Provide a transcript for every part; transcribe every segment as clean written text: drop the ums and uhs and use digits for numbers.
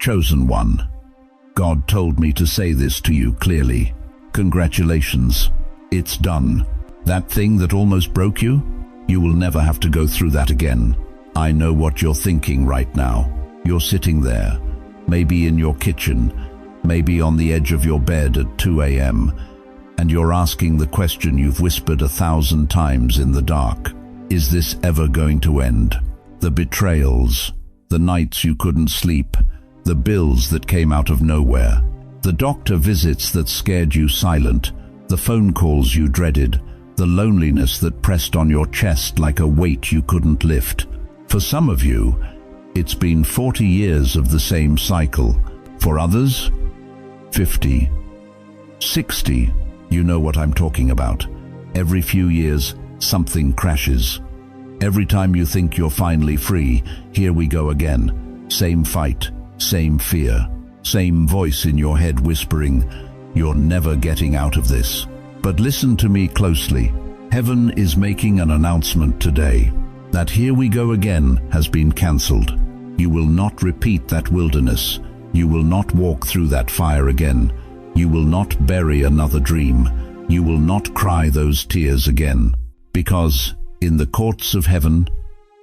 Chosen one, God told me to say this to you clearly. Congratulations. It's done. That thing that almost broke you, you will never have to go through that again. I know what you're thinking right now. You're sitting there, maybe in your kitchen, maybe on the edge of your bed at 2 a.m., and you're asking the question you've whispered 1,000 times in the dark. Is this ever going to end? The betrayals, the nights you couldn't sleep, the bills that came out of nowhere, the doctor visits that scared you silent, the phone calls you dreaded, the loneliness that pressed on your chest like a weight you couldn't lift. For some of you, it's been 40 years of the same cycle. For others, 50, 60. You know what I'm talking about. Every few years, something crashes. Every time you think you're finally free, here we go again. Same fight, same fear, same voice in your head whispering, you're never getting out of this. But listen to me closely. Heaven is making an announcement today that here we go again has been cancelled. You will not repeat that wilderness. You will not walk through that fire again. You will not bury another dream. You will not cry those tears again. Because in the courts of heaven,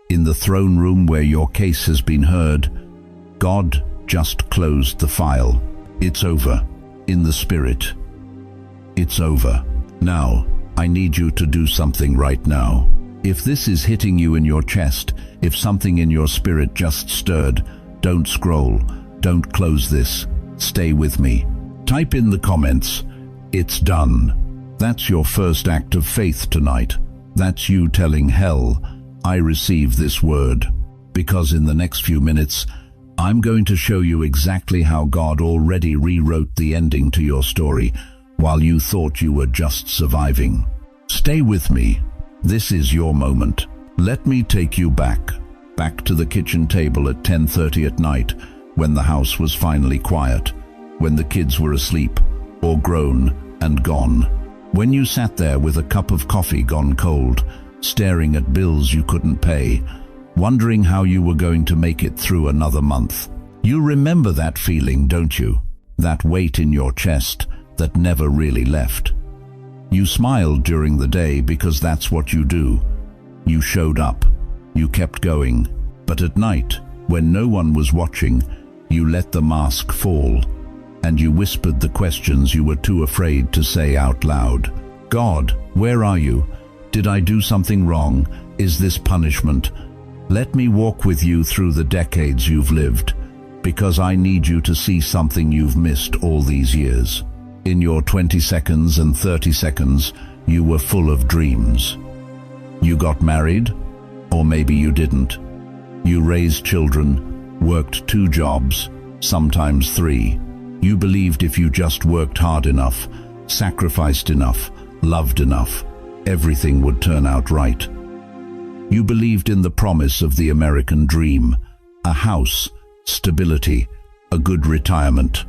in the throne room where your case has been heard, God just closed the file. It's over. In the spirit, it's over. Now, I need you to do something right now. If this is hitting you in your chest, if something in your spirit just stirred, don't scroll. Don't close this. Stay with me. Type in the comments, it's done. That's your first act of faith tonight. That's you telling hell, I receive this word. Because in the next few minutes, I'm going to show you exactly how God already rewrote the ending to your story while you thought you were just surviving. Stay with me. This is your moment. Let me take you back to the kitchen table at 10:30 at night when the house was finally quiet, when the kids were asleep or grown and gone. When you sat there with a cup of coffee gone cold, staring at bills you couldn't pay, wondering how you were going to make it through another month. You remember that feeling, don't you? That weight in your chest that never really left. You smiled during the day because that's what you do. You showed up. You kept going. But at night, when no one was watching, you let the mask fall, and you whispered the questions you were too afraid to say out loud. God, where are you? Did I do something wrong? Is this punishment? Let me walk with you through the decades you've lived, because I need you to see something you've missed all these years. In your 20 seconds and 30 seconds, you were full of dreams. You got married, or maybe you didn't. You raised children, worked 2 jobs, sometimes 3. You believed if you just worked hard enough, sacrificed enough, loved enough, everything would turn out right. You believed in the promise of the American dream, a house, stability, a good retirement,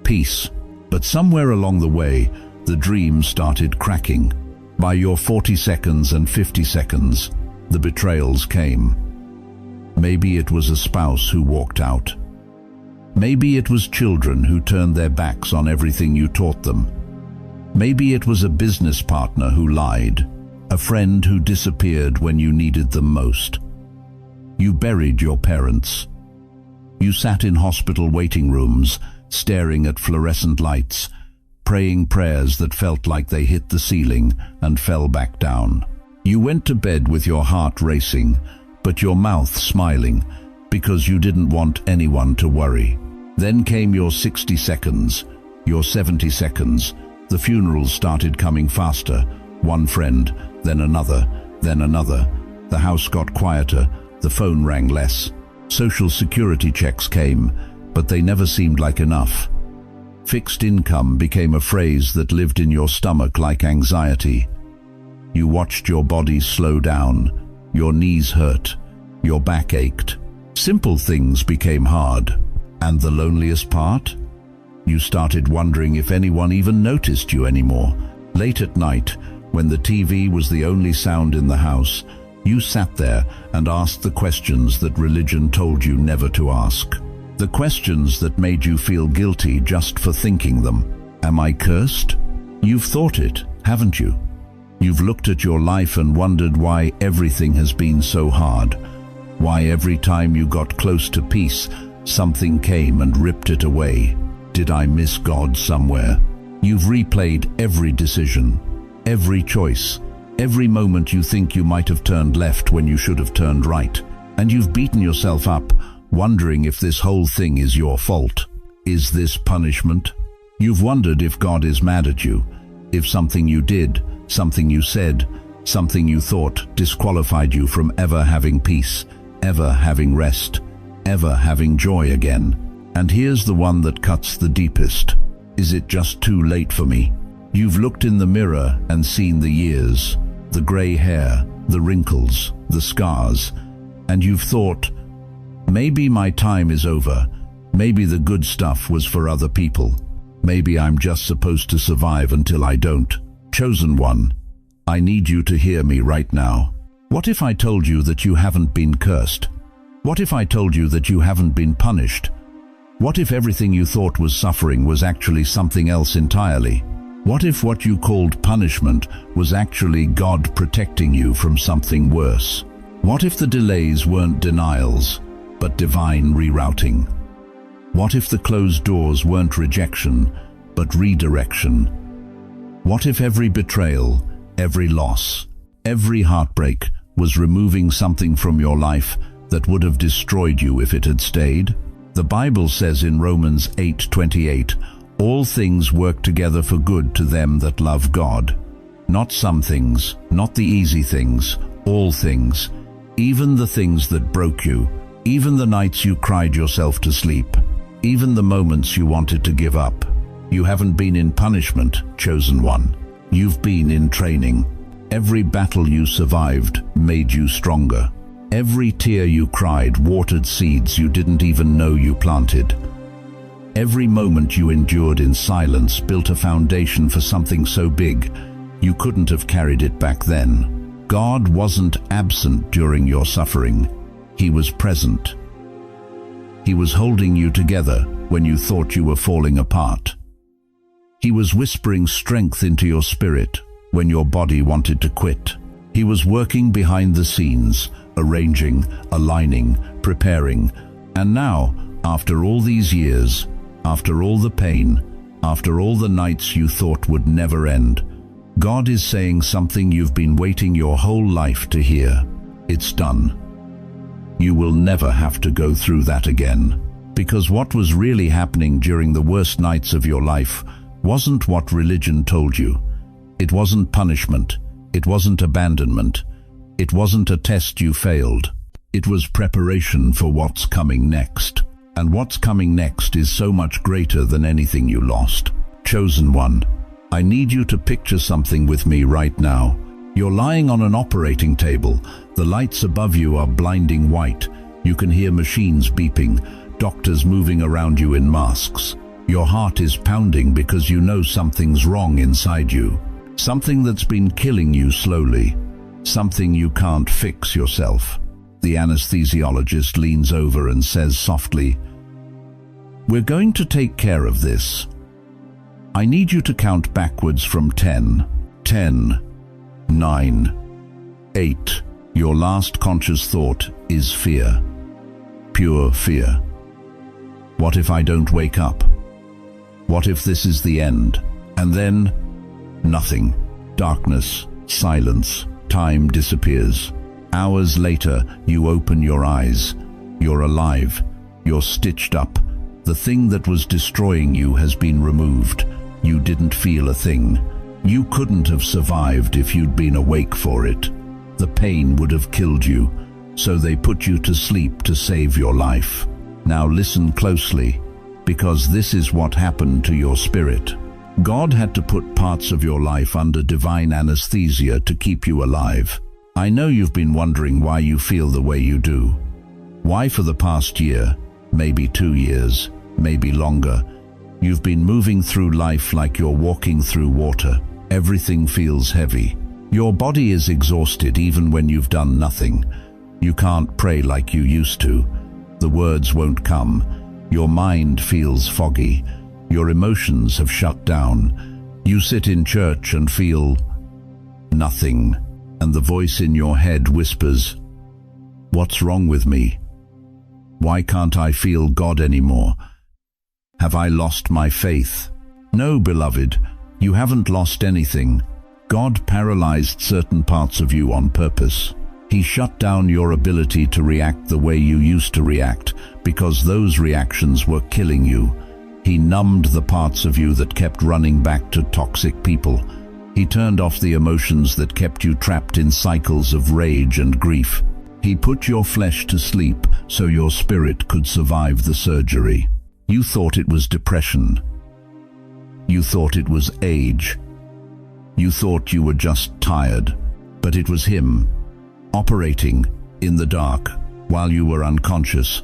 peace. But somewhere along the way, the dream started cracking. By your 40 seconds and 50 seconds, the betrayals came. Maybe it was a spouse who walked out. Maybe it was children who turned their backs on everything you taught them. Maybe it was a business partner who lied, a friend who disappeared when you needed them most. You buried your parents. You sat in hospital waiting rooms, staring at fluorescent lights, praying prayers that felt like they hit the ceiling and fell back down. You went to bed with your heart racing, but your mouth smiling, because you didn't want anyone to worry. Then came your 60 seconds, your 70 seconds. The funerals started coming faster. One friend, then another, then another. The house got quieter, the phone rang less. Social security checks came, but they never seemed like enough. Fixed income became a phrase that lived in your stomach like anxiety. You watched your body slow down, your knees hurt, your back ached. Simple things became hard. And the loneliest part? You started wondering if anyone even noticed you anymore. Late at night, when the TV was the only sound in the house, you sat there and asked the questions that religion told you never to ask. The questions that made you feel guilty just for thinking them. Am I cursed? You've thought it, haven't you? You've looked at your life and wondered why everything has been so hard. Why every time you got close to peace, something came and ripped it away. Did I miss God somewhere? You've replayed every decision, every choice, every moment you think you might have turned left when you should have turned right. And you've beaten yourself up, wondering if this whole thing is your fault. Is this punishment? You've wondered if God is mad at you, if something you did, something you said, something you thought disqualified you from ever having peace, ever having rest, ever having joy again. And here's the one that cuts the deepest. Is it just too late for me? You've looked in the mirror and seen the years, the gray hair, the wrinkles, the scars, and you've thought, maybe my time is over. Maybe the good stuff was for other people. Maybe I'm just supposed to survive until I don't. Chosen one, I need you to hear me right now. What if I told you that you haven't been cursed? What if I told you that you haven't been punished? What if everything you thought was suffering was actually something else entirely? What if what you called punishment was actually God protecting you from something worse? What if the delays weren't denials, but divine rerouting? What if the closed doors weren't rejection, but redirection? What if every betrayal, every loss, every heartbreak was removing something from your life that would have destroyed you if it had stayed? The Bible says in Romans 8:28, all things work together for good to them that love God. Not some things, not the easy things, all things, even the things that broke you, even the nights you cried yourself to sleep, even the moments you wanted to give up. You haven't been in punishment, chosen one. You've been in training. Every battle you survived made you stronger. Every tear you cried watered seeds you didn't even know you planted. Every moment you endured in silence built a foundation for something so big you couldn't have carried it back then. God wasn't absent during your suffering. He was present. He was holding you together when you thought you were falling apart. He was whispering strength into your spirit when your body wanted to quit. He was working behind the scenes, arranging, aligning, preparing. And now, after all these years, after all the pain, after all the nights you thought would never end, God is saying something you've been waiting your whole life to hear. It's done. You will never have to go through that again. Because what was really happening during the worst nights of your life wasn't what religion told you. It wasn't punishment. It wasn't abandonment. It wasn't a test you failed. It was preparation for what's coming next. And what's coming next is so much greater than anything you lost. Chosen one, I need you to picture something with me right now. You're lying on an operating table. The lights above you are blinding white. You can hear machines beeping, doctors moving around you in masks. Your heart is pounding because you know something's wrong inside you. Something that's been killing you slowly. Something you can't fix yourself. The anesthesiologist leans over and says softly, "We're going to take care of this. I need you to count backwards from 10. 10, 9, 8. Your last conscious thought is fear. Pure fear. What if I don't wake up? What if this is the end? And then, nothing. Darkness, silence, time disappears. Hours later, you open your eyes. You're alive. You're stitched up. The thing that was destroying you has been removed. You didn't feel a thing. You couldn't have survived if you'd been awake for it. The pain would have killed you, so they put you to sleep to save your life. Now listen closely, because this is what happened to your spirit. God had to put parts of your life under divine anesthesia to keep you alive. I know you've been wondering why you feel the way you do. Why for the past year, maybe 2 years, maybe longer, you've been moving through life like you're walking through water. Everything feels heavy. Your body is exhausted even when you've done nothing. You can't pray like you used to. The words won't come. Your mind feels foggy. Your emotions have shut down. You sit in church and feel nothing, and the voice in your head whispers, "What's wrong with me? Why can't I feel God anymore? Have I lost my faith?" No, beloved, you haven't lost anything. God paralyzed certain parts of you on purpose. He shut down your ability to react the way you used to react, because those reactions were killing you. He numbed the parts of you that kept running back to toxic people. He turned off the emotions that kept you trapped in cycles of rage and grief. He put your flesh to sleep so your spirit could survive the surgery. You thought it was depression. You thought it was age. You thought you were just tired. But it was him, operating in the dark while you were unconscious.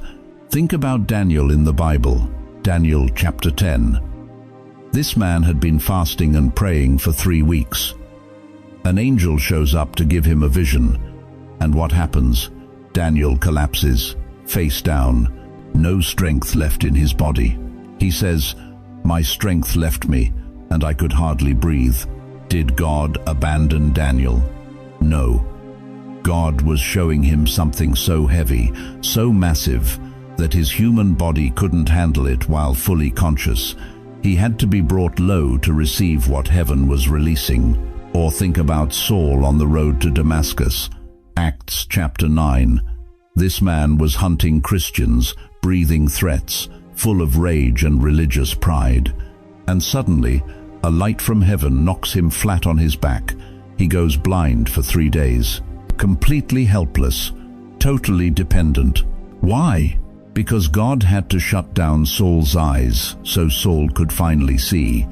Think about Daniel in the Bible, Daniel chapter 10. This man had been fasting and praying for 3 weeks. An angel shows up to give him a vision. And what happens? Daniel collapses, face down, no strength left in his body. He says, "My strength left me, and I could hardly breathe." Did God abandon Daniel? No. God was showing him something so heavy, so massive, that his human body couldn't handle it while fully conscious. He had to be brought low to receive what heaven was releasing. Or think about Saul on the road to Damascus, Acts chapter 9. This man was hunting Christians, breathing threats, full of rage and religious pride. And suddenly, a light from heaven knocks him flat on his back. He goes blind for 3 days, completely helpless, totally dependent. Why? Because God had to shut down Saul's eyes so Saul could finally see.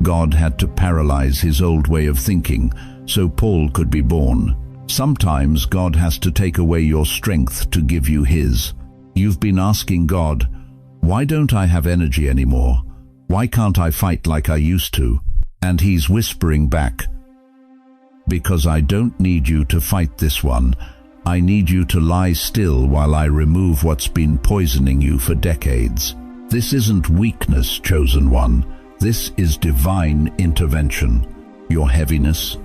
God had to paralyze his old way of thinking so Paul could be born. Sometimes God has to take away your strength to give you his. You've been asking God, "Why don't I have energy anymore? Why can't I fight like I used to?" And he's whispering back, "Because I don't need you to fight this one. I need you to lie still while I remove what's been poisoning you for decades." This isn't weakness, chosen one. This is divine intervention. Your heaviness,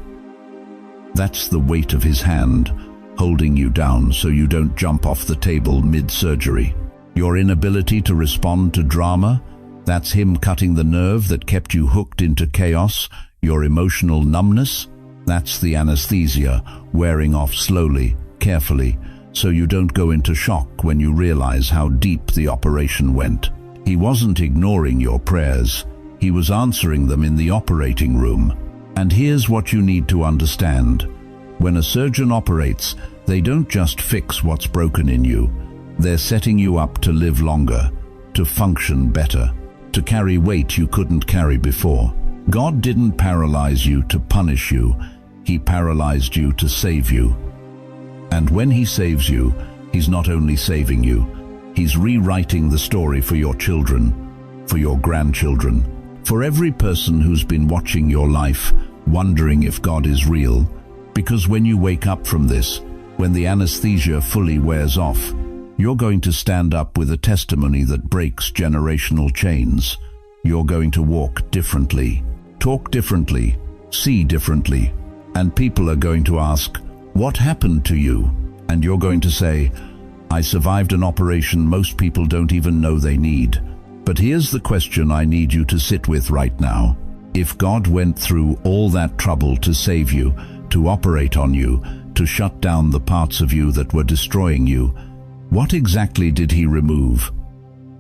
that's the weight of his hand, holding you down so you don't jump off the table mid-surgery. Your inability to respond to drama, that's him cutting the nerve that kept you hooked into chaos. Your emotional numbness, that's the anesthesia wearing off slowly, carefully, so you don't go into shock when you realize how deep the operation went. He wasn't ignoring your prayers. He was answering them in the operating room. And here's what you need to understand. When a surgeon operates, they don't just fix what's broken in you. They're setting you up to live longer, to function better, to carry weight you couldn't carry before. God didn't paralyze you to punish you. He paralyzed you to save you. And when he saves you, he's not only saving you, he's rewriting the story for your children, for your grandchildren, for every person who's been watching your life, wondering if God is real. Because when you wake up from this, when the anesthesia fully wears off, you're going to stand up with a testimony that breaks generational chains. You're going to walk differently, talk differently, see differently. And people are going to ask, "What happened to you?" And you're going to say, "I survived an operation most people don't even know they need." But here's the question I need you to sit with right now. If God went through all that trouble to save you, to operate on you, to shut down the parts of you that were destroying you, what exactly did he remove?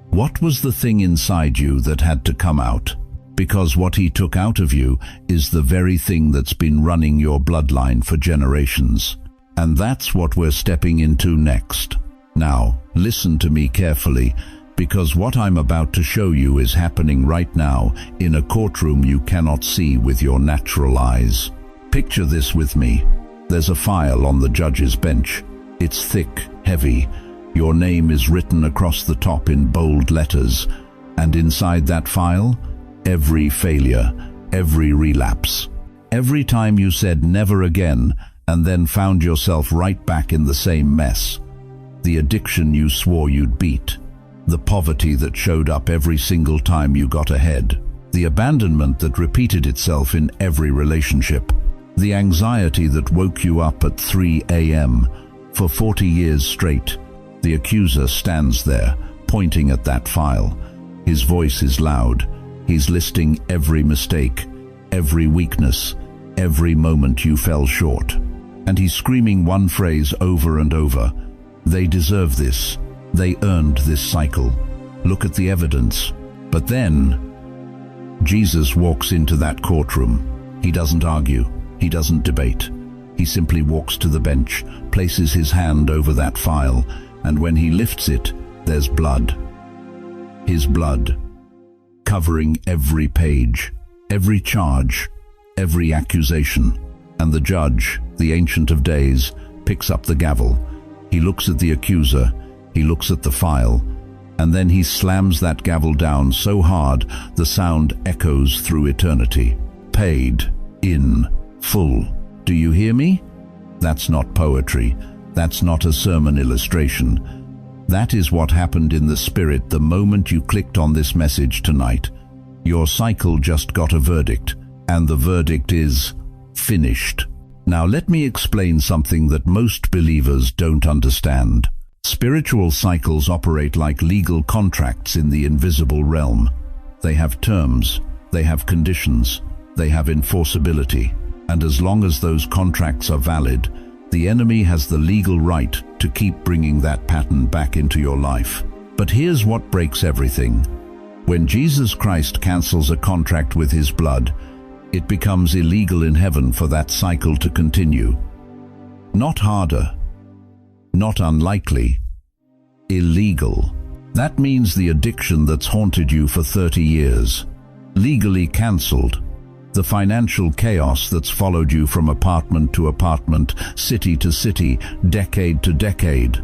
What was the thing inside you that had to come out? Because what he took out of you is the very thing that's been running your bloodline for generations. And that's what we're stepping into next. Now, listen to me carefully, because what I'm about to show you is happening right now in a courtroom you cannot see with your natural eyes. Picture this with me. There's a file on the judge's bench. It's thick, heavy. Your name is written across the top in bold letters. And inside that file, every failure, every relapse. Every time you said never again and then found yourself right back in the same mess. The addiction you swore you'd beat. The poverty that showed up every single time you got ahead. The abandonment that repeated itself in every relationship. The anxiety that woke you up at 3 a.m. For 40 years straight. The accuser stands there, pointing at that file. His voice is loud. He's listing every mistake, every weakness, every moment you fell short. And he's screaming one phrase over and over. They deserve this. They earned this cycle. Look at the evidence. But then, Jesus walks into that courtroom. He doesn't argue. He doesn't debate. He simply walks to the bench, places his hand over that file, and when he lifts it, there's blood. His blood, covering every page, every charge, every accusation. And the judge, the Ancient of Days, picks up the gavel. He looks at the accuser, he looks at the file, and then he slams that gavel down so hard the sound echoes through eternity. Paid in full. Do you hear me? That's not poetry. That's not a sermon illustration. That is what happened in the spirit the moment you clicked on this message tonight. Your cycle just got a verdict, and the verdict is finished. Now let me explain something that most believers don't understand. Spiritual cycles operate like legal contracts in the invisible realm. They have terms, they have conditions, they have enforceability. And as long as those contracts are valid, the enemy has the legal right to keep bringing that pattern back into your life. But here's what breaks everything. When Jesus Christ cancels a contract with his blood, it becomes illegal in heaven for that cycle to continue. Not harder, not unlikely, illegal. That means the addiction that's haunted you for 30 years, legally cancelled. The financial chaos that's followed you from apartment to apartment, city to city, decade to decade,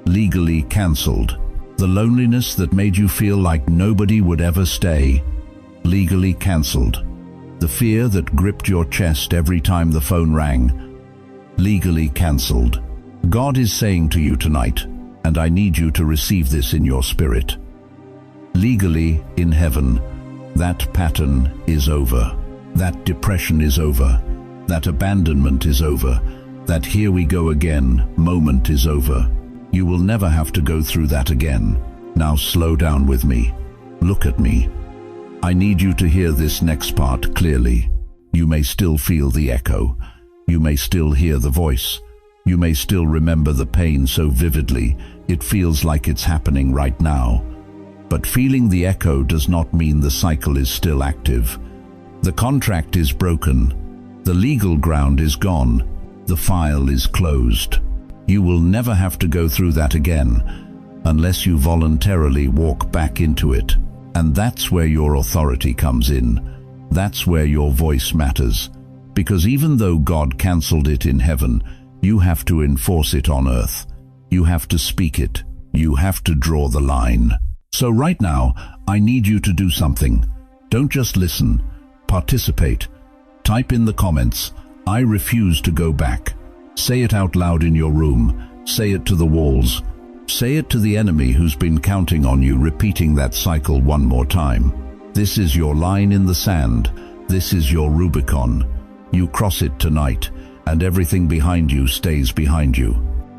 legally cancelled. The loneliness that made you feel like nobody would ever stay, legally cancelled. The fear that gripped your chest every time the phone rang, legally cancelled. God is saying to you tonight, and I need you to receive this in your spirit. Legally in heaven, that pattern is over. That depression is over. That abandonment is over. That here we go again moment is over. You will never have to go through that again. Now slow down with me. Look at me. I need you to hear this next part clearly. You may still feel the echo. You may still hear the voice. You may still remember the pain so vividly, it feels like it's happening right now. But feeling the echo does not mean the cycle is still active. The contract is broken. The legal ground is gone. The file is closed. You will never have to go through that again unless you voluntarily walk back into it. And that's where your authority comes in. That's where your voice matters. Because even though God cancelled it in heaven, you have to enforce it on earth. You have to speak it. You have to draw the line. So right now, I need you to do something. Don't just listen. Participate. Type in the comments, I refuse to go back. Say it out loud in your room. Say it to the walls. Say it to the enemy who's been counting on you repeating that cycle one more time. This is your line in the sand. This is your Rubicon. You cross it tonight, and everything behind you stays behind you.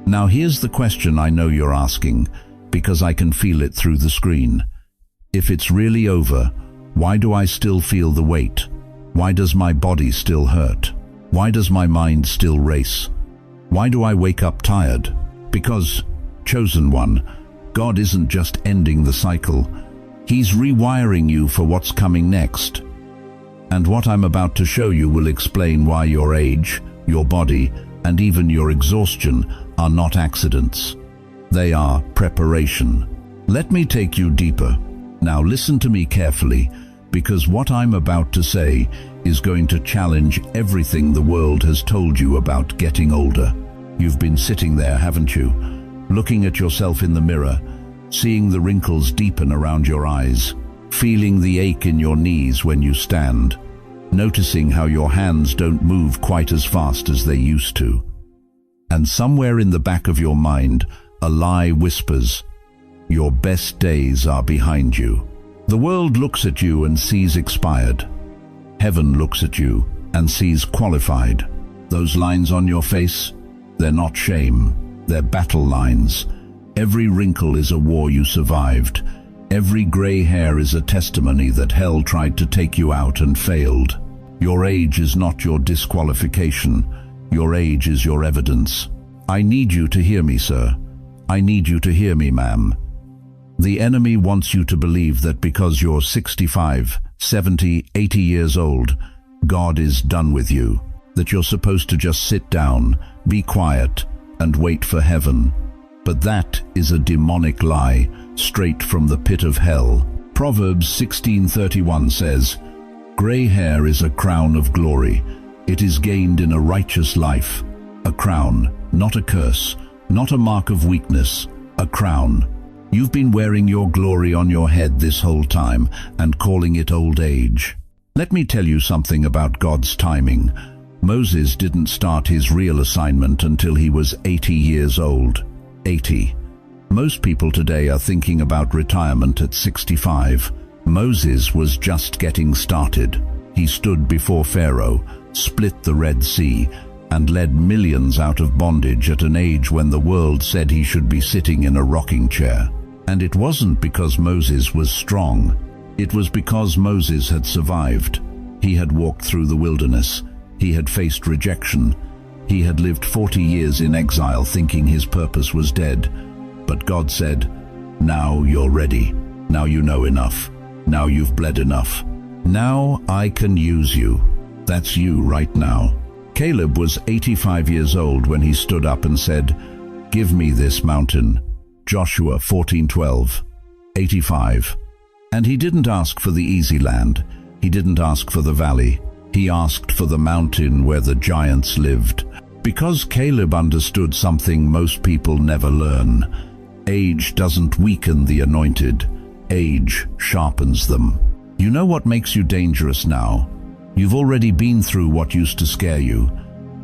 Now here's the question I know you're asking, because I can feel it through the screen. If it's really over, why do I still feel the weight? Why does my body still hurt? Why does my mind still race? Why do I wake up tired? Because, chosen one, God isn't just ending the cycle. He's rewiring you for what's coming next. And what I'm about to show you will explain why your age, your body, and even your exhaustion are not accidents. They are preparation. Let me take you deeper. Now listen to me carefully, because what I'm about to say is going to challenge everything the world has told you about getting older. You've been sitting there, haven't you? Looking at yourself in the mirror, seeing the wrinkles deepen around your eyes, feeling the ache in your knees when you stand, noticing how your hands don't move quite as fast as they used to. And somewhere in the back of your mind, a lie whispers, Your best days are behind you. The world looks at you and sees expired. Heaven looks at you and sees qualified. Those lines on your face, they're not shame, they're battle lines. Every wrinkle is a war you survived. Every gray hair is a testimony that hell tried to take you out and failed. Your age is not your disqualification. Your age is your evidence. I need you to hear me, sir. I need you to hear me, ma'am. The enemy wants you to believe that because you're 65, 70, 80 years old, God is done with you, that you're supposed to just sit down, be quiet, and wait for heaven. But that is a demonic lie, straight from the pit of hell. Proverbs 16:31 says, "Gray hair is a crown of glory. It is gained in a righteous life." A crown, not a curse, not a mark of weakness, a crown. You've been wearing your glory on your head this whole time and calling it old age. Let me tell you something about God's timing. Moses didn't start his real assignment until he was 80 years old. 80. Most people today are thinking about retirement at 65. Moses was just getting started. He stood before Pharaoh, split the Red Sea, and led millions out of bondage at an age when the world said he should be sitting in a rocking chair. And it wasn't because Moses was strong. It was because Moses had survived. He had walked through the wilderness. He had faced rejection. He had lived 40 years in exile thinking his purpose was dead. But God said, "Now you're ready. Now you know enough. Now you've bled enough. Now I can use you." That's you right now. Caleb was 85 years old when he stood up and said, "Give me this mountain." Joshua 14:12. 85. And he didn't ask for the easy land. He didn't ask for the valley. He asked for the mountain where the giants lived. Because Caleb understood something most people never learn. Age doesn't weaken the anointed. Age sharpens them. You know what makes you dangerous now? You've already been through what used to scare you.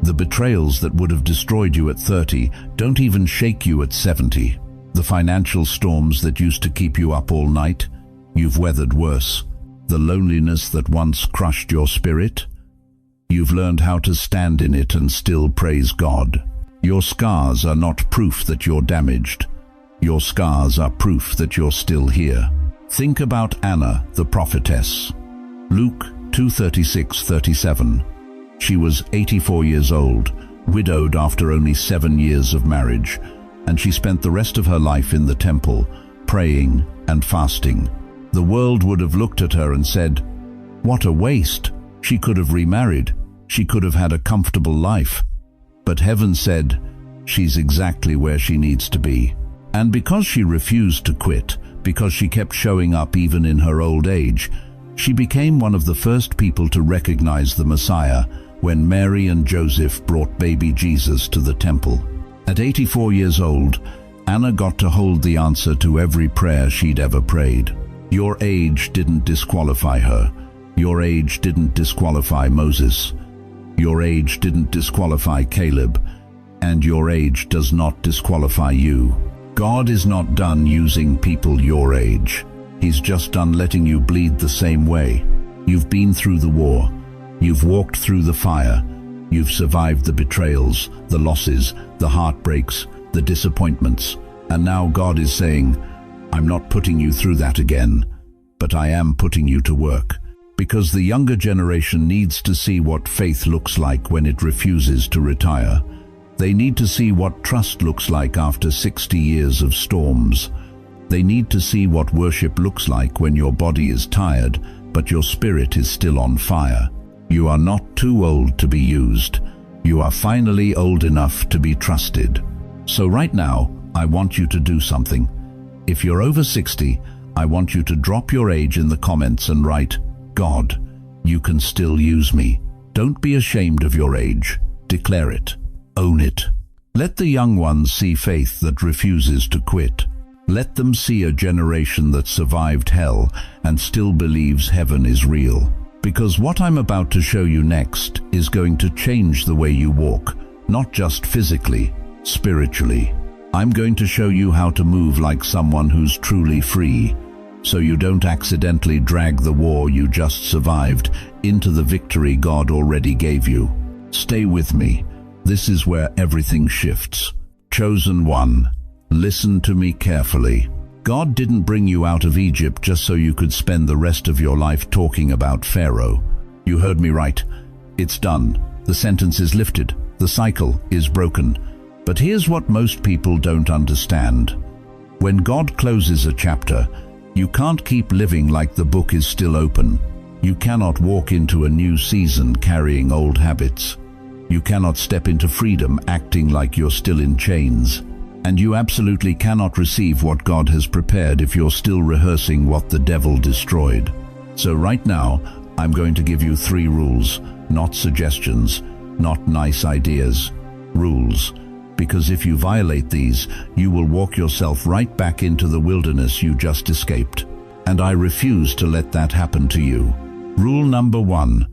The betrayals that would have destroyed you at 30 don't even shake you at 70. The financial storms that used to keep you up all night, you've weathered worse. The loneliness that once crushed your spirit, you've learned how to stand in it and still praise God. Your scars are not proof that you're damaged. Your scars are proof that you're still here. Think about Anna, the prophetess. Luke 2:36-37. She was 84 years old, widowed after only 7 years of marriage, and she spent the rest of her life in the temple, praying and fasting. The world would have looked at her and said, "What a waste. She could have remarried. She could have had a comfortable life." But heaven said, "She's exactly where she needs to be." And because she refused to quit, because she kept showing up even in her old age, she became one of the first people to recognize the Messiah when Mary and Joseph brought baby Jesus to the temple. At 84 years old, Anna got to hold the answer to every prayer she'd ever prayed. Your age didn't disqualify her. Your age didn't disqualify Moses. Your age didn't disqualify Caleb. And your age does not disqualify you. God is not done using people your age. He's just done letting you bleed the same way. You've been through the war. You've walked through the fire. You've survived the betrayals, the losses, the heartbreaks, the disappointments. And now God is saying, "I'm not putting you through that again, but I am putting you to work." Because the younger generation needs to see what faith looks like when it refuses to retire. They need to see what trust looks like after 60 years of storms. They need to see what worship looks like when your body is tired, but your spirit is still on fire. You are not too old to be used. You are finally old enough to be trusted. So right now, I want you to do something. If you're over 60, I want you to drop your age in the comments and write, "God, you can still use me." Don't be ashamed of your age. Declare it. Own it. Let the young ones see faith that refuses to quit. Let them see a generation that survived hell and still believes heaven is real. Because what I'm about to show you next is going to change the way you walk, not just physically, spiritually. I'm going to show you how to move like someone who's truly free, so you don't accidentally drag the war you just survived into the victory God already gave you. Stay with me. This is where everything shifts. Chosen one, listen to me carefully. God didn't bring you out of Egypt just so you could spend the rest of your life talking about Pharaoh. You heard me right. It's done. The sentence is lifted. The cycle is broken. But here's what most people don't understand. When God closes a chapter, you can't keep living like the book is still open. You cannot walk into a new season carrying old habits. You cannot step into freedom acting like you're still in chains. And you absolutely cannot receive what God has prepared if you're still rehearsing what the devil destroyed. So right now, I'm going to give you 3 rules, not suggestions, not nice ideas. Rules. Because if you violate these, you will walk yourself right back into the wilderness you just escaped. And I refuse to let that happen to you. Rule number 1.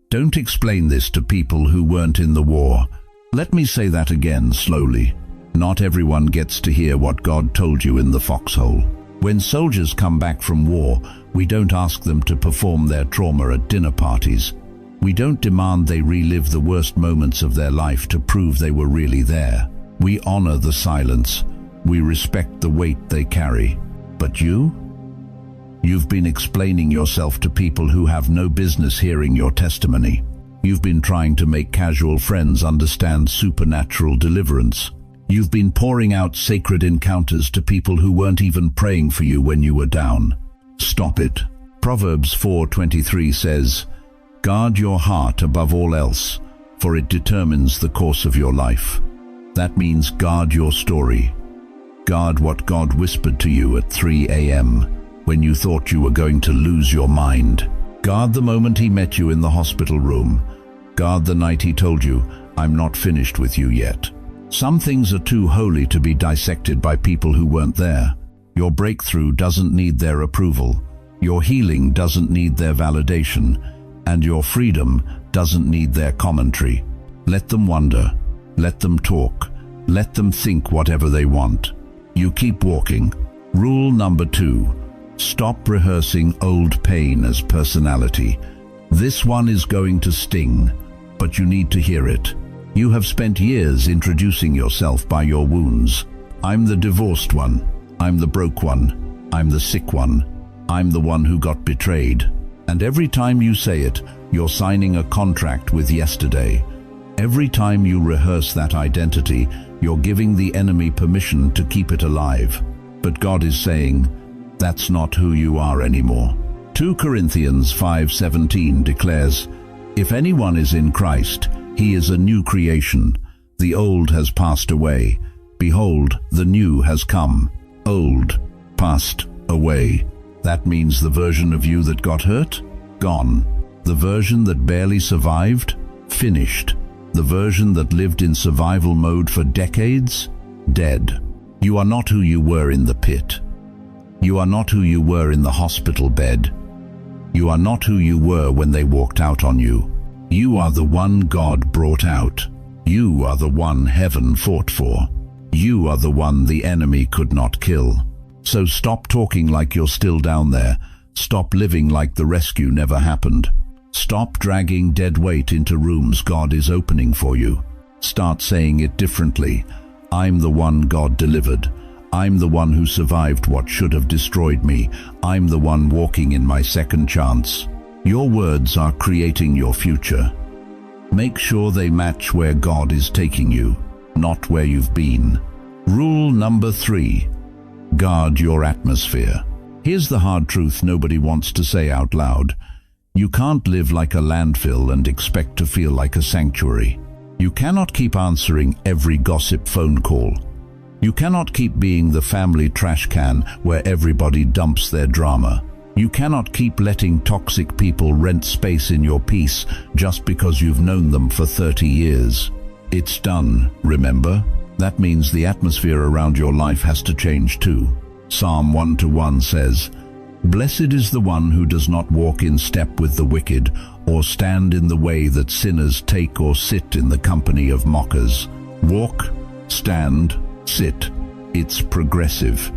Don't explain this to people who weren't in the war. Let me say that again slowly. Not everyone gets to hear what God told you in the foxhole. When soldiers come back from war, we don't ask them to perform their trauma at dinner parties. We don't demand they relive the worst moments of their life to prove they were really there. We honor the silence. We respect the weight they carry. But you? You've been explaining yourself to people who have no business hearing your testimony. You've been trying to make casual friends understand supernatural deliverance. You've been pouring out sacred encounters to people who weren't even praying for you when you were down. Stop it. Proverbs 4:23 says, "Guard your heart above all else, for it determines the course of your life." That means guard your story. Guard what God whispered to you at 3 a.m. when you thought you were going to lose your mind. Guard the moment He met you in the hospital room. Guard the night He told you, "I'm not finished with you yet." Some things are too holy to be dissected by people who weren't there. Your breakthrough doesn't need their approval. Your healing doesn't need their validation. And your freedom doesn't need their commentary. Let them wonder. Let them talk. Let them think whatever they want. You keep walking. Rule number 2. Stop rehearsing old pain as personality. This one is going to sting, but you need to hear it. You have spent years introducing yourself by your wounds. I'm the divorced one. I'm the broke one. I'm the sick one. I'm the one who got betrayed. And every time you say it, you're signing a contract with yesterday. Every time you rehearse that identity, you're giving the enemy permission to keep it alive. But God is saying, that's not who you are anymore. 2 Corinthians 5:17 declares, "If anyone is in Christ, he is a new creation. The old has passed away. Behold, the new has come." Old, passed away. That means the version of you that got hurt? Gone. The version that barely survived? Finished. The version that lived in survival mode for decades? Dead. You are not who you were in the pit. You are not who you were in the hospital bed. You are not who you were when they walked out on you. You are the one God brought out. You are the one heaven fought for. You are the one the enemy could not kill. So stop talking like you're still down there. Stop living like the rescue never happened. Stop dragging dead weight into rooms God is opening for you. Start saying it differently. I'm the one God delivered. I'm the one who survived what should have destroyed me. I'm the one walking in my second chance. Your words are creating your future. Make sure they match where God is taking you, not where you've been. Rule number 3. Guard your atmosphere. Here's the hard truth nobody wants to say out loud. You can't live like a landfill and expect to feel like a sanctuary. You cannot keep answering every gossip phone call. You cannot keep being the family trash can where everybody dumps their drama. You cannot keep letting toxic people rent space in your peace just because you've known them for 30 years. It's done, remember? That means the atmosphere around your life has to change too. Psalm 1:1 says, "Blessed is the one who does not walk in step with the wicked, or stand in the way that sinners take, or sit in the company of mockers." Walk, stand, sit. It's progressive.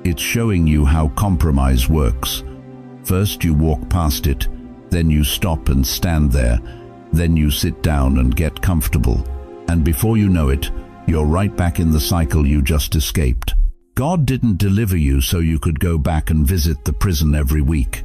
It's showing you how compromise works. First you walk past it, then you stop and stand there, then you sit down and get comfortable, and before you know it, you're right back in the cycle you just escaped. God didn't deliver you so you could go back and visit the prison every week.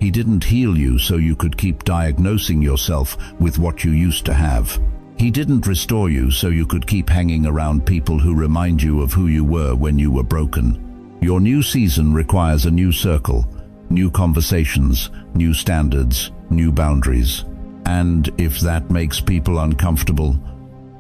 He didn't heal you so you could keep diagnosing yourself with what you used to have. He didn't restore you so you could keep hanging around people who remind you of who you were when you were broken. Your new season requires a new circle, new conversations, new standards, new boundaries. And if that makes people uncomfortable,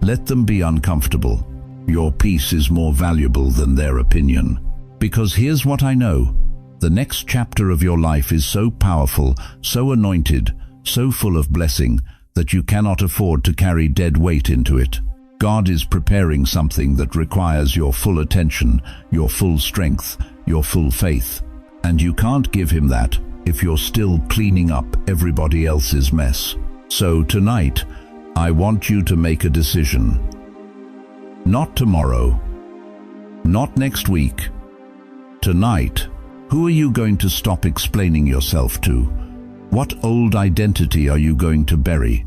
let them be uncomfortable. Your peace is more valuable than their opinion. Because here's what I know. The next chapter of your life is so powerful, so anointed, so full of blessing, that you cannot afford to carry dead weight into it. God is preparing something that requires your full attention, your full strength, your full faith. And you can't give him that if you're still cleaning up everybody else's mess. So tonight, I want you to make a decision. Not tomorrow, not next week. Tonight, who are you going to stop explaining yourself to? What old identity are you going to bury?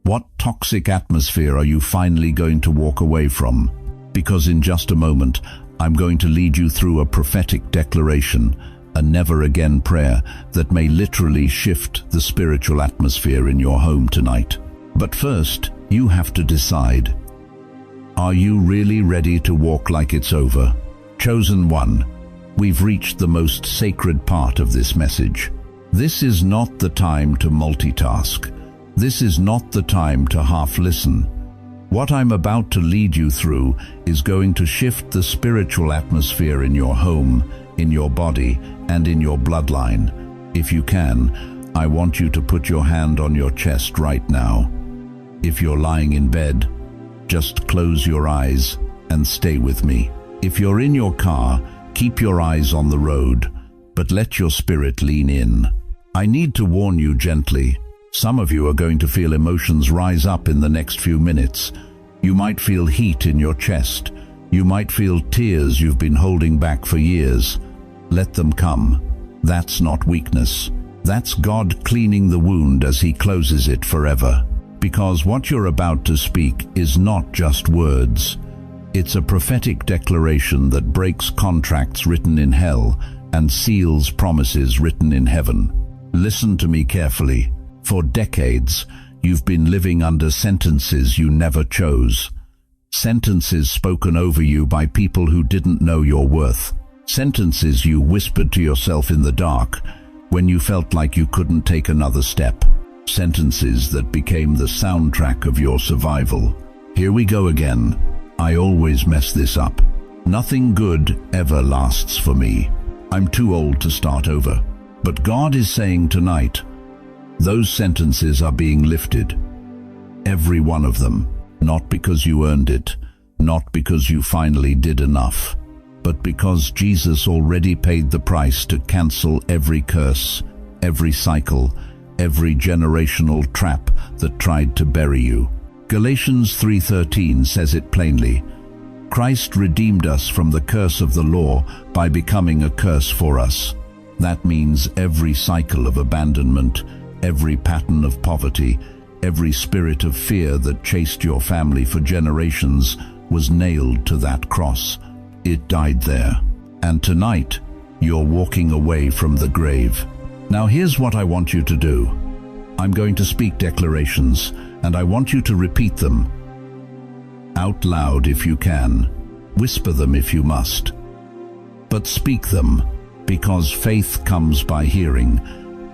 What toxic atmosphere are you finally going to walk away from? Because in just a moment, I'm going to lead you through a prophetic declaration, a never-again prayer that may literally shift the spiritual atmosphere in your home tonight. But first, you have to decide. Are you really ready to walk like it's over? Chosen one, we've reached the most sacred part of this message. This is not the time to multitask. This is not the time to half listen. What I'm about to lead you through is going to shift the spiritual atmosphere in your home, in your body, and in your bloodline. If you can, I want you to put your hand on your chest right now. If you're lying in bed, just close your eyes and stay with me. If you're in your car, keep your eyes on the road, but let your spirit lean in. I need to warn you gently. Some of you are going to feel emotions rise up in the next few minutes. You might feel heat in your chest. You might feel tears you've been holding back for years. Let them come. That's not weakness. That's God cleaning the wound as He closes it forever. Because what you're about to speak is not just words. It's a prophetic declaration that breaks contracts written in hell and seals promises written in heaven. Listen to me carefully. For decades, you've been living under sentences you never chose. Sentences spoken over you by people who didn't know your worth. Sentences you whispered to yourself in the dark when you felt like you couldn't take another step. Sentences that became the soundtrack of your survival. Here we go again. I always mess this up. Nothing good ever lasts for me. I'm too old to start over. But God is saying tonight, those sentences are being lifted. Every one of them. Not because you earned it, not because you finally did enough, but because Jesus already paid the price to cancel every curse, every cycle, every generational trap that tried to bury you. Galatians 3:13 says it plainly. Christ redeemed us from the curse of the law by becoming a curse for us. That means every cycle of abandonment, every pattern of poverty, every spirit of fear that chased your family for generations was nailed to that cross. It died there. And tonight, you're walking away from the grave. Now here's what I want you to do. I'm going to speak declarations, and I want you to repeat them. Out loud if you can. Whisper them if you must. But speak them, because faith comes by hearing,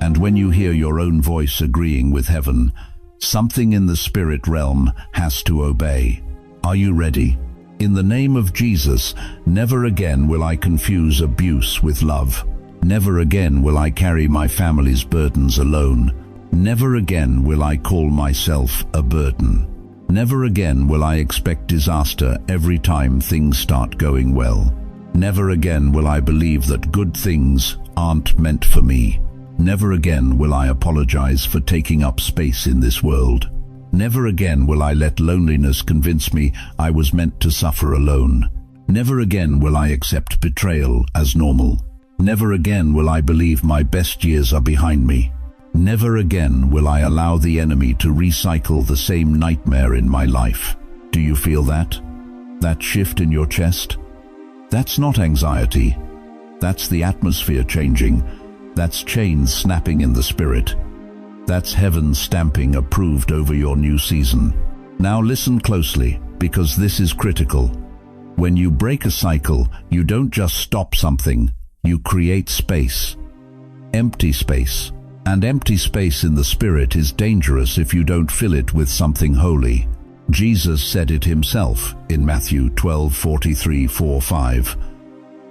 and when you hear your own voice agreeing with heaven, something in the spirit realm has to obey. Are you ready? In the name of Jesus, never again will I confuse abuse with love. Never again will I carry my family's burdens alone. Never again will I call myself a burden. Never again will I expect disaster every time things start going well. Never again will I believe that good things aren't meant for me. Never again will I apologize for taking up space in this world. Never again will I let loneliness convince me I was meant to suffer alone. Never again will I accept betrayal as normal. Never again will I believe my best years are behind me. Never again will I allow the enemy to recycle the same nightmare in my life. Do you feel that? That shift in your chest? That's not anxiety. That's the atmosphere changing. That's chains snapping in the spirit. That's heaven stamping approved over your new season. Now listen closely, because this is critical. When you break a cycle, you don't just stop something, you create space. Empty space. And empty space in the spirit is dangerous if you don't fill it with something holy. Jesus said it himself in Matthew 12:43-45.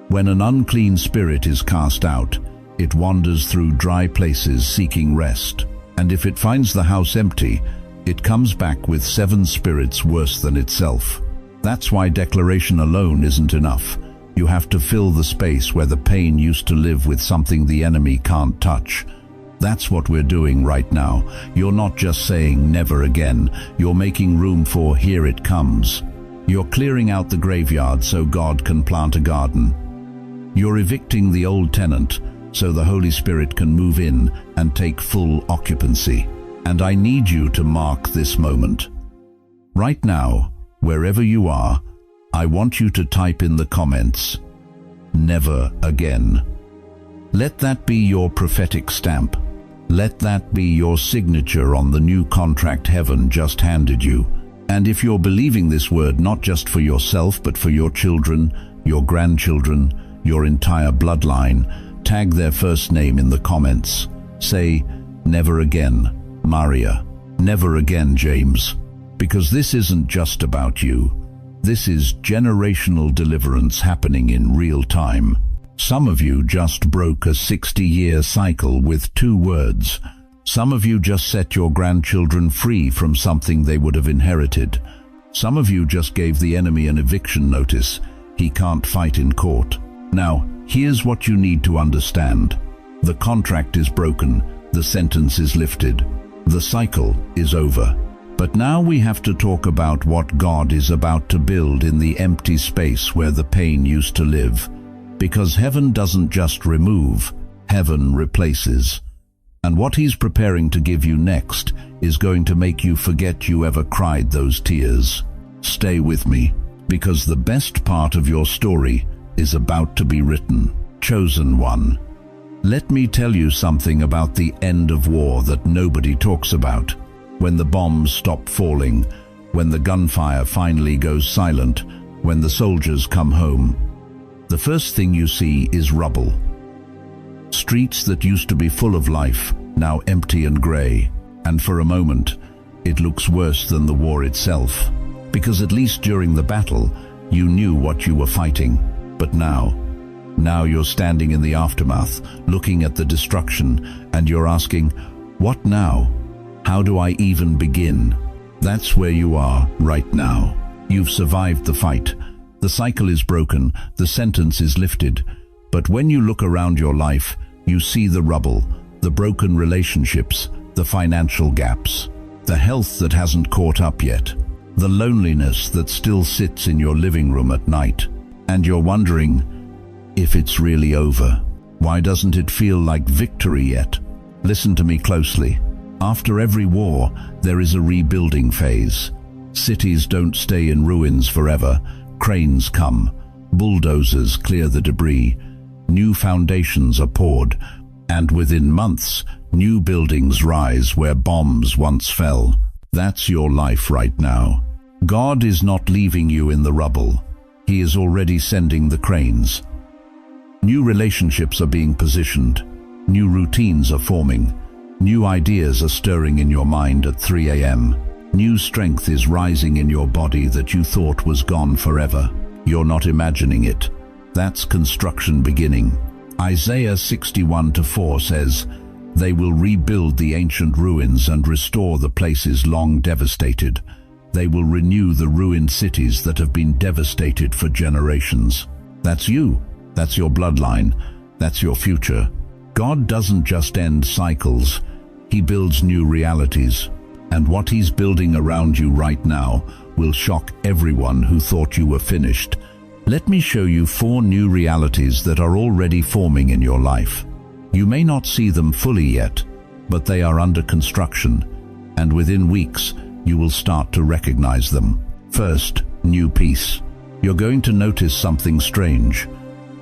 When an unclean spirit is cast out, it wanders through dry places seeking rest. And if it finds the house empty, it comes back with 7 spirits worse than itself. That's why declaration alone isn't enough. You have to fill the space where the pain used to live with something the enemy can't touch. That's what we're doing right now. You're not just saying never again. You're making room for here it comes. You're clearing out the graveyard so God can plant a garden. You're evicting the old tenant so the Holy Spirit can move in and take full occupancy. And I need you to mark this moment. Right now, wherever you are, I want you to type in the comments, never again. Let that be your prophetic stamp. Let that be your signature on the new contract heaven just handed you. And if you're believing this word not just for yourself but for your children, your grandchildren, your entire bloodline, tag their first name in the comments. Say, never again, Maria. Never again, James. Because this isn't just about you. This is generational deliverance happening in real time. Some of you just broke a 60-year cycle with 2 words. Some of you just set your grandchildren free from something they would have inherited. Some of you just gave the enemy an eviction notice. He can't fight in court. Now, here's what you need to understand. The contract is broken. The sentence is lifted. The cycle is over. But now we have to talk about what God is about to build in the empty space where the pain used to live. Because heaven doesn't just remove, heaven replaces. And what he's preparing to give you next is going to make you forget you ever cried those tears. Stay with me, because the best part of your story is about to be written. Chosen one. Let me tell you something about the end of war that nobody talks about. When the bombs stop falling, when the gunfire finally goes silent, when the soldiers come home, the first thing you see is rubble. Streets that used to be full of life, now empty and grey. And for a moment, it looks worse than the war itself. Because at least during the battle, you knew what you were fighting. But now you're standing in the aftermath, looking at the destruction, and you're asking, what now? How do I even begin? That's where you are right now. You've survived the fight. The cycle is broken, the sentence is lifted. But when you look around your life, you see the rubble, the broken relationships, the financial gaps, the health that hasn't caught up yet, the loneliness that still sits in your living room at night. And you're wondering if it's really over. Why doesn't it feel like victory yet? Listen to me closely. After every war, there is a rebuilding phase. Cities don't stay in ruins forever. Cranes come, bulldozers clear the debris, new foundations are poured, and within months, new buildings rise where bombs once fell. That's your life right now. God is not leaving you in the rubble. He is already sending the cranes. New relationships are being positioned. New routines are forming. New ideas are stirring in your mind at 3 a.m. New strength is rising in your body that you thought was gone forever. You're not imagining it. That's construction beginning. Isaiah 61:4 says, "They will rebuild the ancient ruins and restore the places long devastated. They will renew the ruined cities that have been devastated for generations." That's you. That's your bloodline. That's your future. God doesn't just end cycles. He builds new realities. And what he's building around you right now will shock everyone who thought you were finished. Let me show you 4 new realities that are already forming in your life. You may not see them fully yet, but they are under construction, and within weeks, you will start to recognize them. First, new peace. You're going to notice something strange.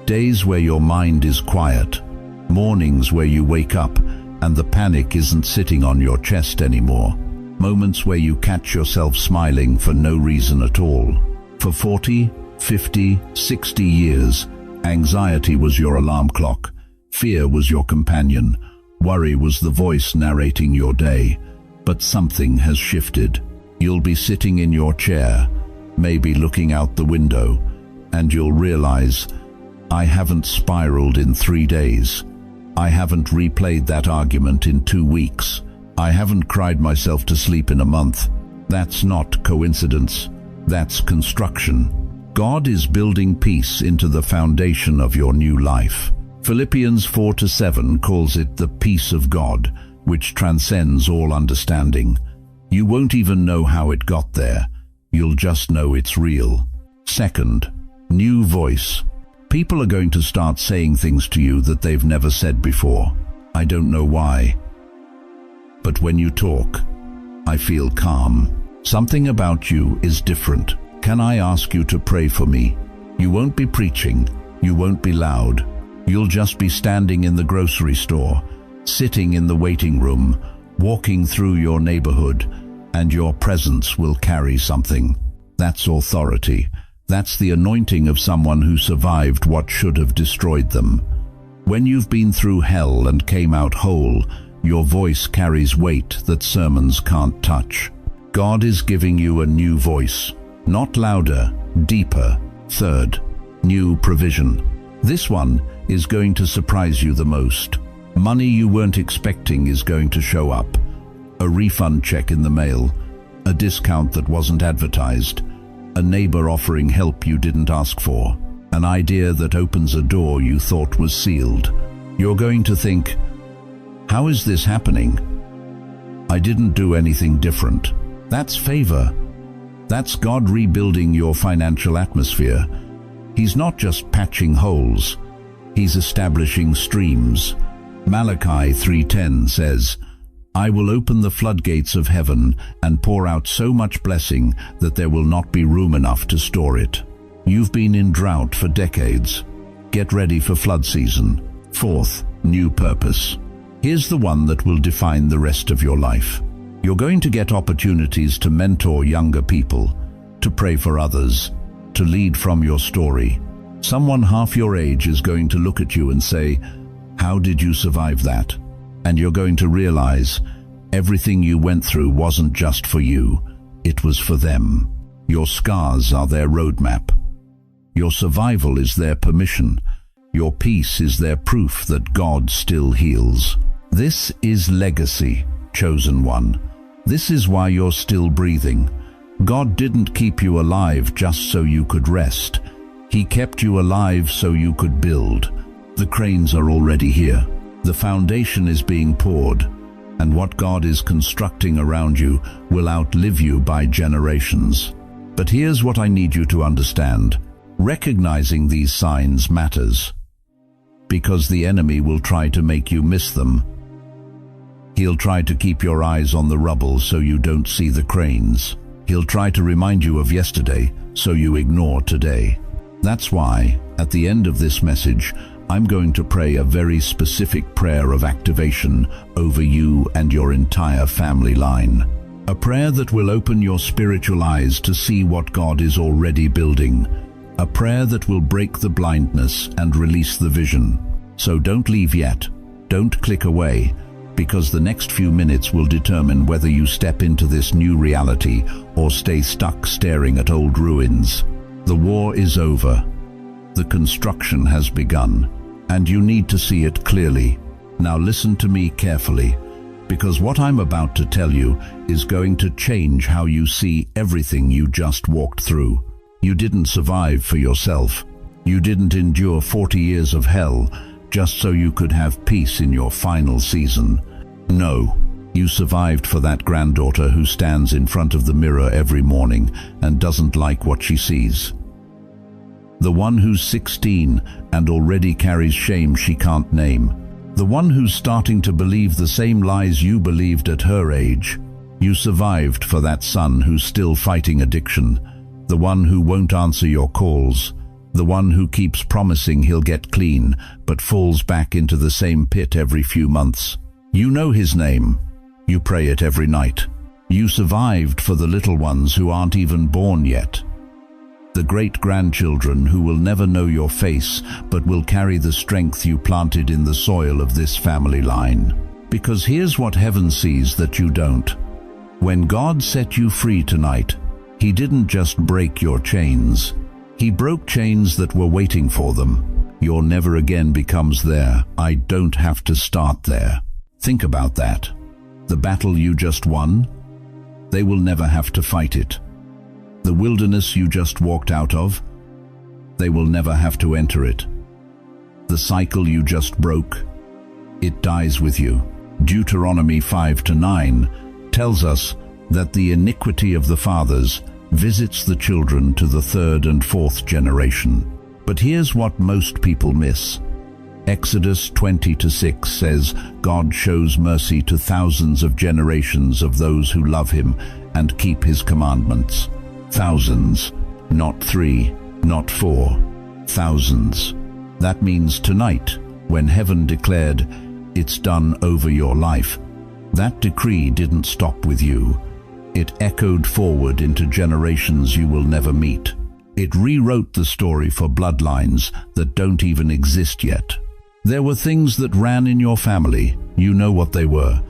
Days where your mind is quiet. Mornings where you wake up and the panic isn't sitting on your chest anymore. Moments where you catch yourself smiling for no reason at all. For 40, 50, 60 years, anxiety was your alarm clock. Fear was your companion. Worry was the voice narrating your day. But something has shifted. You'll be sitting in your chair, maybe looking out the window, and you'll realize, I haven't spiraled in 3 days. I haven't replayed that argument in 2 weeks. I haven't cried myself to sleep in a month. That's not coincidence. That's construction. God is building peace into the foundation of your new life. Philippians 4-7 calls it the peace of God, which transcends all understanding. You won't even know how it got there. You'll just know it's real. Second, new voice. People are going to start saying things to you that they've never said before. I don't know why. But when you talk, I feel calm. Something about you is different. Can I ask you to pray for me? You won't be preaching. You won't be loud. You'll just be standing in the grocery store, sitting in the waiting room, walking through your neighborhood, and your presence will carry something. That's authority. That's the anointing of someone who survived what should have destroyed them. When you've been through hell and came out whole, your voice carries weight that sermons can't touch. God is giving you a new voice, not louder, deeper. Third, new provision. This one is going to surprise you the most. Money you weren't expecting is going to show up. A refund check in the mail, a discount that wasn't advertised, a neighbor offering help you didn't ask for, an idea that opens a door you thought was sealed. You're going to think, how is this happening? I didn't do anything different. That's favor. That's God rebuilding your financial atmosphere. He's not just patching holes, He's establishing streams. Malachi 3:10 says, I will open the floodgates of heaven and pour out so much blessing that there will not be room enough to store it. You've been in drought for decades. Get ready for flood season. Fourth, new purpose. Here's the one that will define the rest of your life. You're going to get opportunities to mentor younger people, to pray for others, to lead from your story. Someone half your age is going to look at you and say, how did you survive that? And you're going to realize everything you went through wasn't just for you, it was for them. Your scars are their roadmap. Your survival is their permission. Your peace is their proof that God still heals. This is legacy, chosen one. This is why you're still breathing. God didn't keep you alive just so you could rest. He kept you alive so you could build. The cranes are already here. The foundation is being poured, and what God is constructing around you will outlive you by generations. But here's what I need you to understand. Recognizing these signs matters, because the enemy will try to make you miss them. He'll try to keep your eyes on the rubble so you don't see the cranes. He'll try to remind you of yesterday so you ignore today. That's why, at the end of this message, I'm going to pray a very specific prayer of activation over you and your entire family line. A prayer that will open your spiritual eyes to see what God is already building. A prayer that will break the blindness and release the vision. So don't leave yet. Don't click away, because the next few minutes will determine whether you step into this new reality or stay stuck staring at old ruins. The war is over. The construction has begun, and you need to see it clearly. Now listen to me carefully, because what I'm about to tell you is going to change how you see everything you just walked through. You didn't survive for yourself. You didn't endure 40 years of hell just so you could have peace in your final season. No, you survived for that granddaughter who stands in front of the mirror every morning and doesn't like what she sees. The one who's 16 and already carries shame she can't name. The one who's starting to believe the same lies you believed at her age. You survived for that son who's still fighting addiction. The one who won't answer your calls. The one who keeps promising he'll get clean, but falls back into the same pit every few months. You know his name. You pray it every night. You survived for the little ones who aren't even born yet. The great-grandchildren who will never know your face, but will carry the strength you planted in the soil of this family line. Because here's what heaven sees that you don't. When God set you free tonight, He didn't just break your chains. He broke chains that were waiting for them. Your never again becomes their I don't have to start there. Think about that. The battle you just won, they will never have to fight it. The wilderness you just walked out of, they will never have to enter it. The cycle you just broke, it dies with you. Deuteronomy 5-9 tells us that the iniquity of the fathers visits the children to the third and fourth generation. But here's what most people miss. Exodus 20-6 says, God shows mercy to thousands of generations of those who love Him and keep His commandments. Thousands, not 3, not 4, thousands. That means tonight, when heaven declared, it's done over your life, that decree didn't stop with you. It echoed forward into generations you will never meet. It rewrote the story for bloodlines that don't even exist yet. There were things that ran in your family, you know what they were.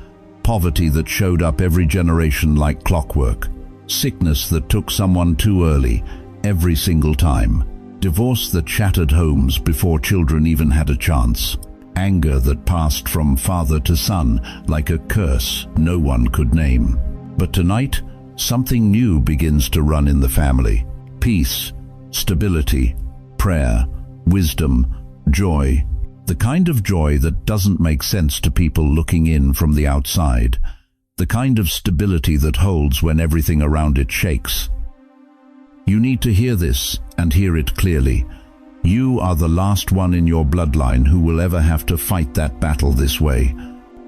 Poverty that showed up every generation like clockwork. Sickness that took someone too early, every single time. Divorce that shattered homes before children even had a chance. Anger that passed from father to son like a curse no one could name. But tonight, something new begins to run in the family. Peace, stability, prayer, wisdom, joy. The kind of joy that doesn't make sense to people looking in from the outside. The kind of stability that holds when everything around it shakes. You need to hear this and hear it clearly. You are the last one in your bloodline who will ever have to fight that battle this way.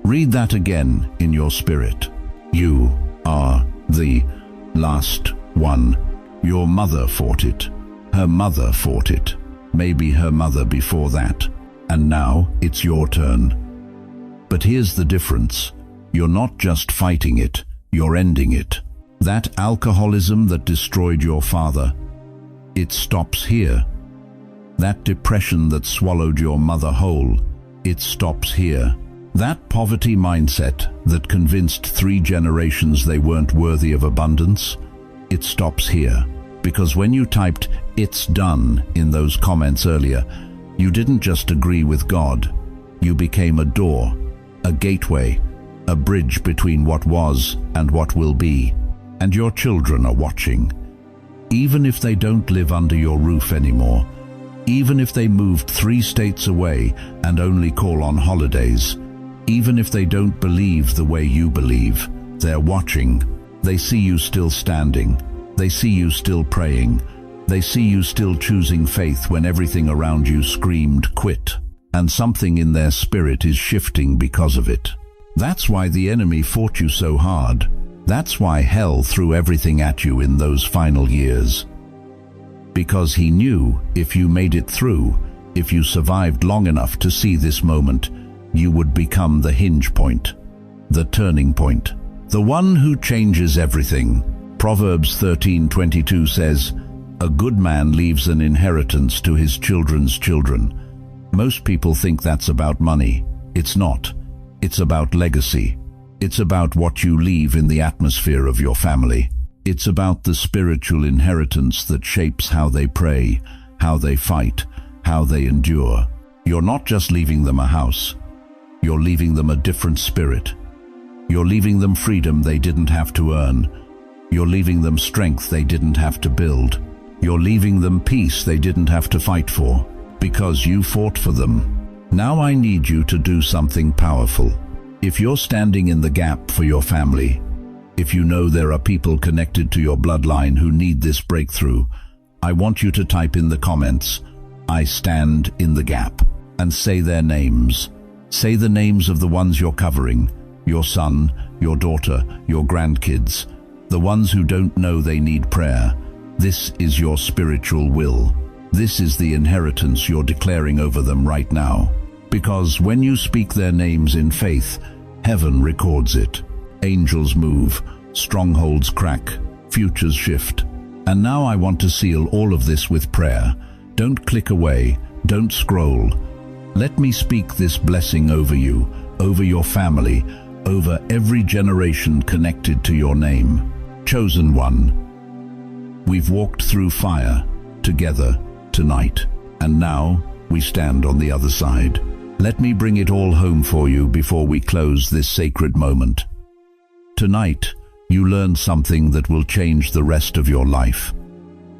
Read that again in your spirit. You are the last one. Your mother fought it. Her mother fought it. Maybe her mother before that. And now it's your turn. But here's the difference. You're not just fighting it, you're ending it. That alcoholism that destroyed your father, it stops here. That depression that swallowed your mother whole, it stops here. That poverty mindset that convinced 3 generations they weren't worthy of abundance, it stops here. Because when you typed, "It's done," in those comments earlier, you didn't just agree with God. You became a door, a gateway, a bridge between what was and what will be. And your children are watching. Even if they don't live under your roof anymore, even if they moved 3 states away and only call on holidays, even if they don't believe the way you believe, they're watching. They see you still standing. They see you still praying. They see you still choosing faith when everything around you screamed quit. And something in their spirit is shifting because of it. That's why the enemy fought you so hard. That's why hell threw everything at you in those final years. Because he knew if you made it through, if you survived long enough to see this moment, you would become the hinge point, the turning point, the one who changes everything. Proverbs 13:22 says, "A good man leaves an inheritance to his children's children." Most people think that's about money. It's not. It's about legacy. It's about what you leave in the atmosphere of your family. It's about the spiritual inheritance that shapes how they pray, how they fight, how they endure. You're not just leaving them a house. You're leaving them a different spirit. You're leaving them freedom they didn't have to earn. You're leaving them strength they didn't have to build. You're leaving them peace they didn't have to fight for, because you fought for them. Now I need you to do something powerful. If you're standing in the gap for your family, if you know there are people connected to your bloodline who need this breakthrough, I want you to type in the comments, "I stand in the gap," and say their names. Say the names of the ones you're covering, your son, your daughter, your grandkids, the ones who don't know they need prayer. This is your spiritual will. This is the inheritance you're declaring over them right now. Because when you speak their names in faith, heaven records it. Angels move, strongholds crack, futures shift. And now I want to seal all of this with prayer. Don't click away, don't scroll. Let me speak this blessing over you, over your family, over every generation connected to your name. Chosen one, we've walked through fire together tonight, and now we stand on the other side. Let me bring it all home for you before we close this sacred moment. Tonight, you learned something that will change the rest of your life.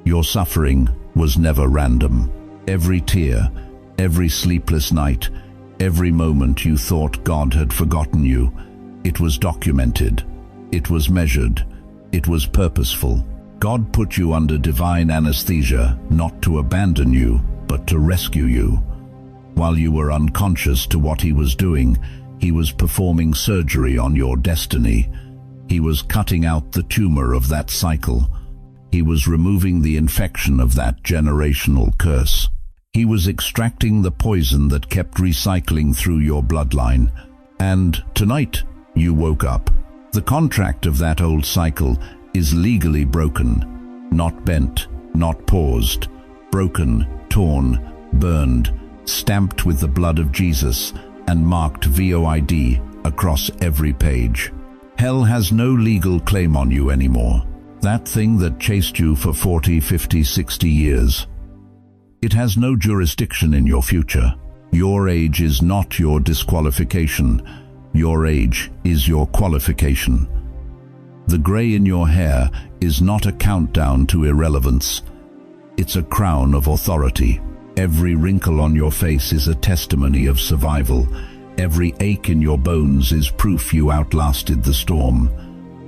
Your suffering was never random. Every tear, every sleepless night, every moment you thought God had forgotten you, it was documented, it was measured, it was purposeful. God put you under divine anesthesia, not to abandon you, but to rescue you. While you were unconscious to what He was doing, He was performing surgery on your destiny. He was cutting out the tumor of that cycle. He was removing the infection of that generational curse. He was extracting the poison that kept recycling through your bloodline. And tonight, you woke up. The contract of that old cycle is legally broken, not bent, not paused, broken, torn, burned, stamped with the blood of Jesus, and marked VOID across every page. Hell has no legal claim on you anymore. That thing that chased you for 40, 50, 60 years. It has no jurisdiction in your future. Your age is not your disqualification. Your age is your qualification. The gray in your hair is not a countdown to irrelevance. It's a crown of authority. Every wrinkle on your face is a testimony of survival. Every ache in your bones is proof you outlasted the storm.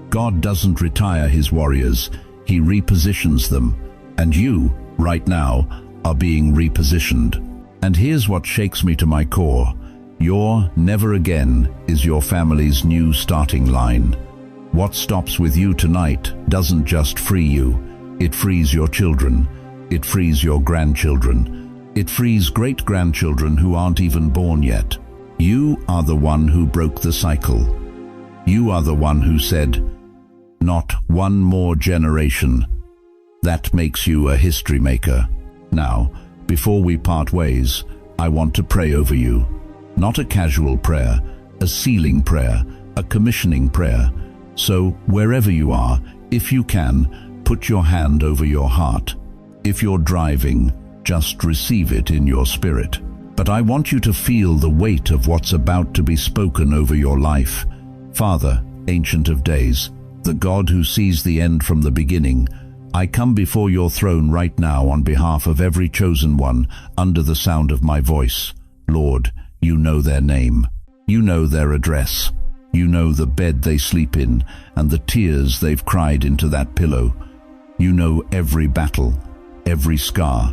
God doesn't retire His warriors, He repositions them. And you, right now, are being repositioned. And here's what shakes me to my core. Your never again is your family's new starting line. What stops with you tonight doesn't just free you. It frees your children. It frees your grandchildren. It frees great-grandchildren who aren't even born yet. You are the one who broke the cycle. You are the one who said, "Not one more generation." That makes you a history maker. Now, before we part ways, I want to pray over you. Not a casual prayer, a sealing prayer, a commissioning prayer. So, wherever you are, if you can, put your hand over your heart. If you're driving, just receive it in your spirit. But I want you to feel the weight of what's about to be spoken over your life. Father, Ancient of Days, the God who sees the end from the beginning, I come before your throne right now on behalf of every chosen one under the sound of my voice. Lord, you know their name. You know their address. You know the bed they sleep in and the tears they've cried into that pillow. You know every battle, every scar,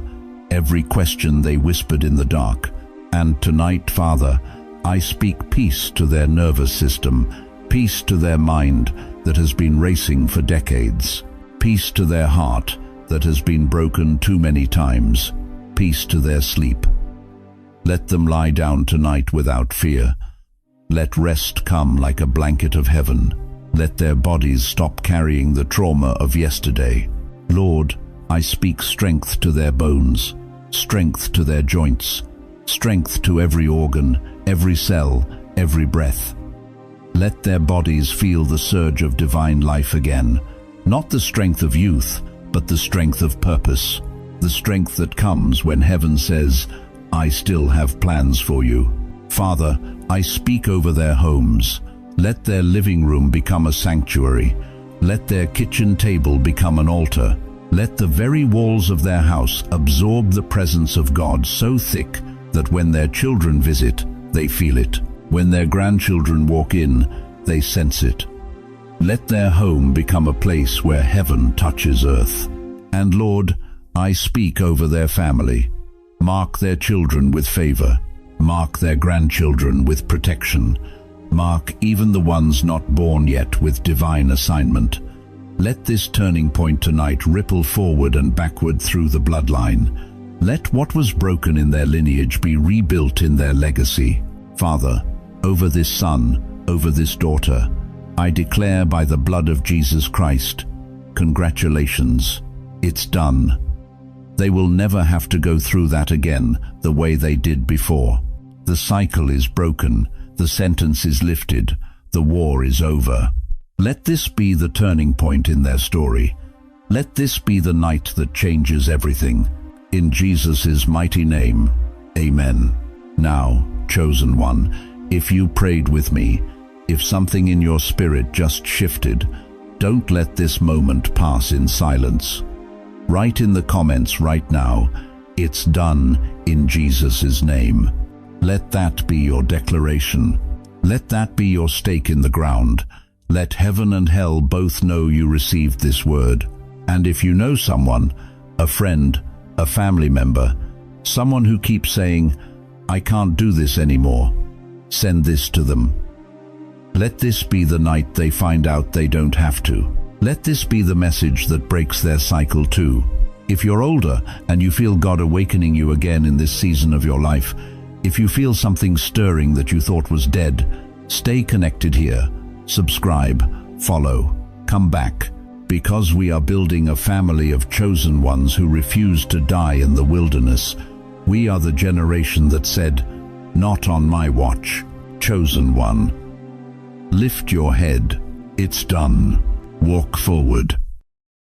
every question they whispered in the dark. And tonight, Father, I speak peace to their nervous system, peace to their mind that has been racing for decades, peace to their heart that has been broken too many times, peace to their sleep. Let them lie down tonight without fear. Let rest come like a blanket of heaven. Let their bodies stop carrying the trauma of yesterday. Lord, I speak strength to their bones, strength to their joints, strength to every organ, every cell, every breath. Let their bodies feel the surge of divine life again, not the strength of youth, but the strength of purpose, the strength that comes when heaven says, I still have plans for you. Father, I speak over their homes. Let their living room become a sanctuary. Let their kitchen table become an altar. Let the very walls of their house absorb the presence of God so thick that when their children visit, they feel it. When their grandchildren walk in, they sense it. Let their home become a place where heaven touches earth. And Lord, I speak over their family. Mark their children with favor. Mark their grandchildren with protection. Mark even the ones not born yet with divine assignment. Let this turning point tonight ripple forward and backward through the bloodline. Let what was broken in their lineage be rebuilt in their legacy. Father, over this son, over this daughter, I declare by the blood of Jesus Christ, congratulations, it's done. They will never have to go through that again the way they did before. The cycle is broken, the sentence is lifted, the war is over. Let this be the turning point in their story. Let this be the night that changes everything. In Jesus' mighty name, amen. Now, chosen one, if you prayed with me, if something in your spirit just shifted, don't let this moment pass in silence. Write in the comments right now, it's done in Jesus' name. Let that be your declaration. Let that be your stake in the ground. Let heaven and hell both know you received this word. And if you know someone, a friend, a family member, someone who keeps saying, I can't do this anymore, send this to them. Let this be the night they find out they don't have to. Let this be the message that breaks their cycle too. If you're older and you feel God awakening you again in this season of your life, if you feel something stirring that you thought was dead, stay connected here. Subscribe, follow, come back, because we are building a family of chosen ones who refuse to die in the wilderness. We are the generation that said, not on my watch, chosen one. Lift your head, it's done. Walk forward.